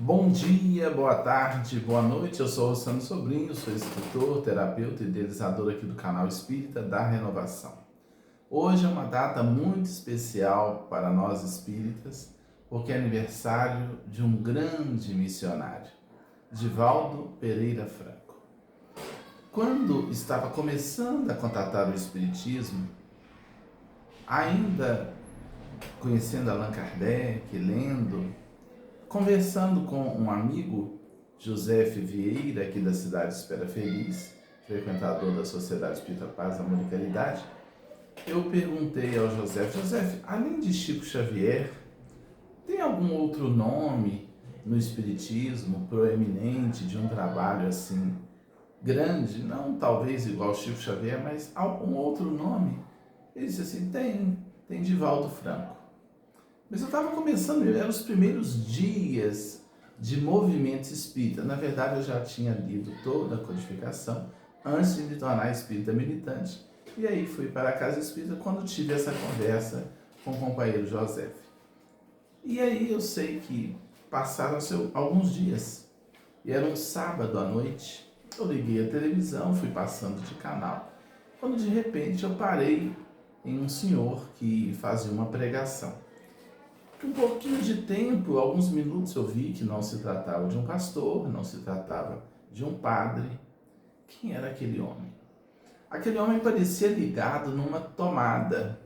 Bom dia, boa tarde, boa noite. Eu sou o Rossano Sobrinho, sou escritor, terapeuta e idealizador aqui do canal Espírita da Renovação. Hoje é uma data muito especial para nós espíritas, porque é aniversário de um grande missionário, Divaldo Pereira Franco. Quando estava começando a contatar o Espiritismo, ainda conhecendo Allan Kardec, lendo, conversando com um amigo, José Vieira, aqui da cidade de Espera Feliz, frequentador da Sociedade Espírita Paz, Amor e Caridade, eu perguntei ao José, além de Chico Xavier, tem algum outro nome no Espiritismo proeminente de um trabalho assim grande, não talvez igual Chico Xavier, mas algum outro nome? Ele disse assim, tem Divaldo Franco. Mas eu estava começando, eram os primeiros dias de movimento espírita. Na verdade, eu já tinha lido toda a codificação antes de me tornar espírita militante. E aí fui para a casa espírita quando tive essa conversa com o companheiro José. E aí eu sei que passaram-se alguns dias. E era um sábado à noite. Eu liguei a televisão, fui passando de canal. Quando de repente eu parei em um senhor que fazia uma pregação. Um pouquinho de tempo, alguns minutos, eu vi que não se tratava de um pastor, não se tratava de um padre. Quem era aquele homem? Aquele homem parecia ligado numa tomada.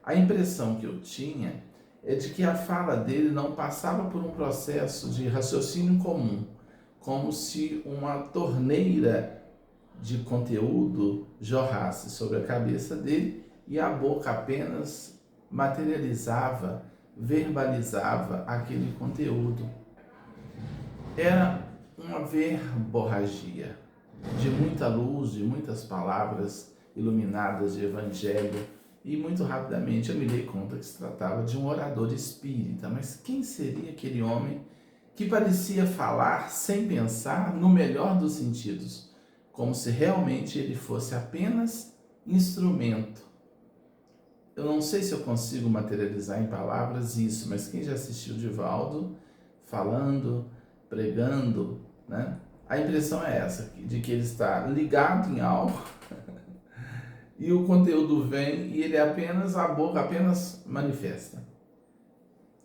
A impressão que eu tinha é de que a fala dele não passava por um processo de raciocínio comum, como se uma torneira de conteúdo jorrasse sobre a cabeça dele e a boca apenas materializava, verbalizava aquele conteúdo. Era uma verborragia de muita luz, de muitas palavras iluminadas de evangelho, e muito rapidamente eu me dei conta que se tratava de um orador espírita. Mas quem seria aquele homem que parecia falar sem pensar, no melhor dos sentidos, como se realmente ele fosse apenas instrumento? Eu não sei se eu consigo materializar em palavras isso, mas quem já assistiu Divaldo falando, pregando, né? A impressão é essa, de que ele está ligado em algo e o conteúdo vem e ele apenas, a boca apenas manifesta.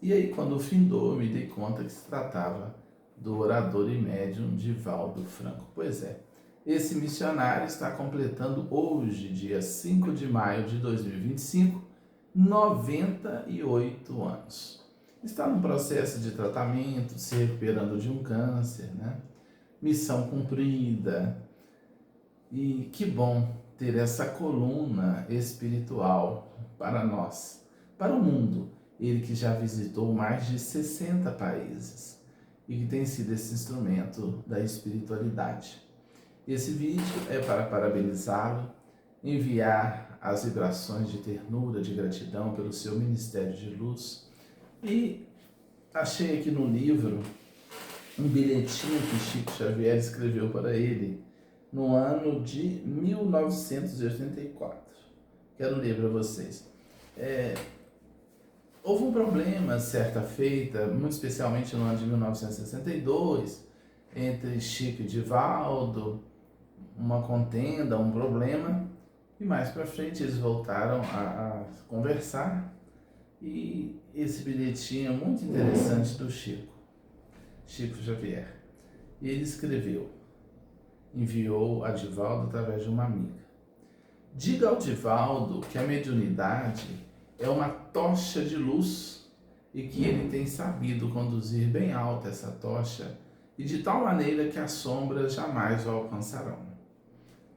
E aí, quando findou, eu me dei conta que se tratava do orador e médium Divaldo Franco. Pois é, esse missionário está completando hoje, dia 5 de maio de 2025, 98 anos. Está num processo de tratamento, se recuperando de um câncer, né? Missão cumprida. E que bom ter essa coluna espiritual para nós, para o mundo. Ele que já visitou mais de 60 países e que tem sido esse instrumento da espiritualidade. Esse vídeo é para parabenizá-lo, enviar as vibrações de ternura, de gratidão pelo seu ministério de luz. E achei aqui no livro um bilhetinho que Chico Xavier escreveu para ele no ano de 1984. Quero ler para vocês. Houve um problema certa feita, muito especialmente no ano de 1962, entre Chico e Divaldo, uma contenda, um problema, e mais para frente eles voltaram a conversar, e esse bilhetinho muito interessante do Chico Xavier. E ele escreveu, enviou a Divaldo através de uma amiga. Diga ao Divaldo que a mediunidade é uma tocha de luz e que ele tem sabido conduzir bem alta essa tocha e de tal maneira que as sombras jamais o alcançarão.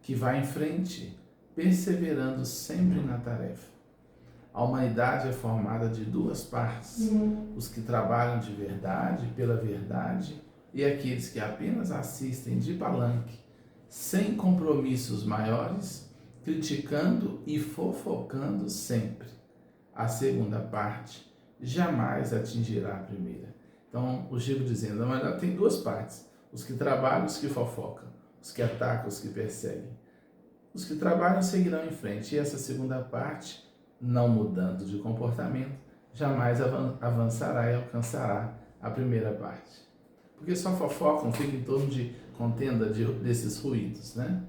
Que vá em frente, perseverando sempre na tarefa. A humanidade é formada de duas partes, os que trabalham de verdade, pela verdade, e aqueles que apenas assistem de palanque, sem compromissos maiores, criticando e fofocando sempre. A segunda parte jamais atingirá a primeira. Então, o Chico dizendo, mas tem duas partes, os que trabalham e os que fofocam, os que atacam, os que perseguem. Os que trabalham seguirão em frente, e essa segunda parte, não mudando de comportamento, jamais avançará e alcançará a primeira parte. porque só fofocam, fica em torno de contenda desses ruídos, né?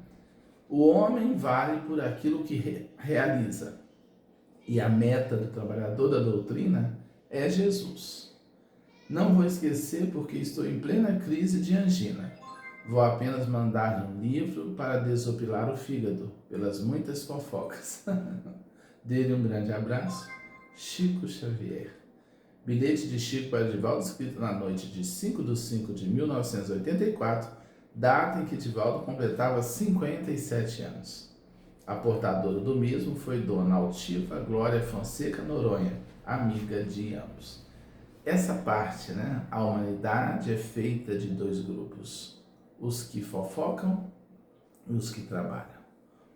O homem vale por aquilo que realiza, e a meta do trabalhador da doutrina é Jesus. Não vou esquecer porque estou em plena crise de angina. Vou apenas mandar um livro para desopilar o fígado pelas muitas fofocas. Dê-lhe um grande abraço, Chico Xavier. Bilhete de Chico para Divaldo, escrito na noite de 5/5/1984, data em que Divaldo completava 57 anos. A portadora do mesmo foi Dona Altiva Glória Fonseca Noronha, amiga de ambos. Essa parte, né? A humanidade é feita de dois grupos: os que fofocam e os que trabalham.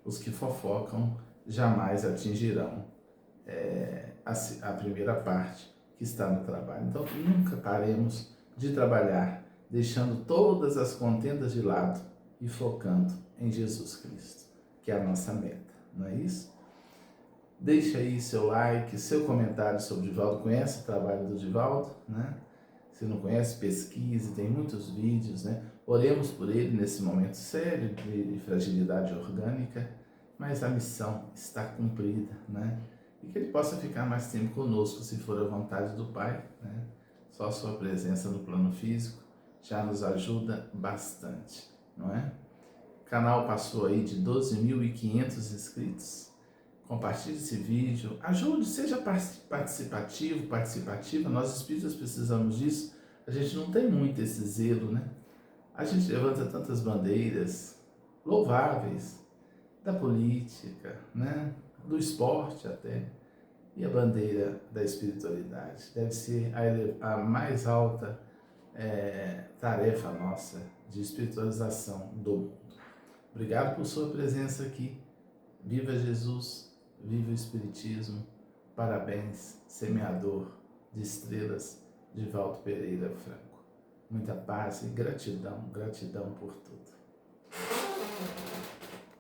Os que fofocam jamais atingirão a primeira parte, que está no trabalho. Então, nunca paremos de trabalhar, deixando todas as contendas de lado e focando em Jesus Cristo, que é a nossa meta, não é isso? Deixa aí seu like, seu comentário sobre o Divaldo. Conhece o trabalho do Divaldo, né? Se não conhece, pesquise, tem muitos vídeos, né? Oremos por ele nesse momento sério de fragilidade orgânica, mas a missão está cumprida, né? E que ele possa ficar mais tempo conosco, se for a vontade do Pai, né? Só a sua presença no plano físico já nos ajuda bastante, não é? O canal passou aí de 12.500 inscritos. Compartilhe esse vídeo, ajude, seja participativo, participativa. Nós espíritas precisamos disso. A gente não tem muito esse zelo, né? A gente levanta tantas bandeiras louváveis da política, né? Do esporte até, e a bandeira da espiritualidade. Deve ser a mais alta tarefa nossa de espiritualização do mundo. Obrigado por sua presença aqui. Viva Jesus, viva o Espiritismo. Parabéns, semeador de estrelas, Divaldo Pereira Franco. Muita paz e gratidão, gratidão por tudo.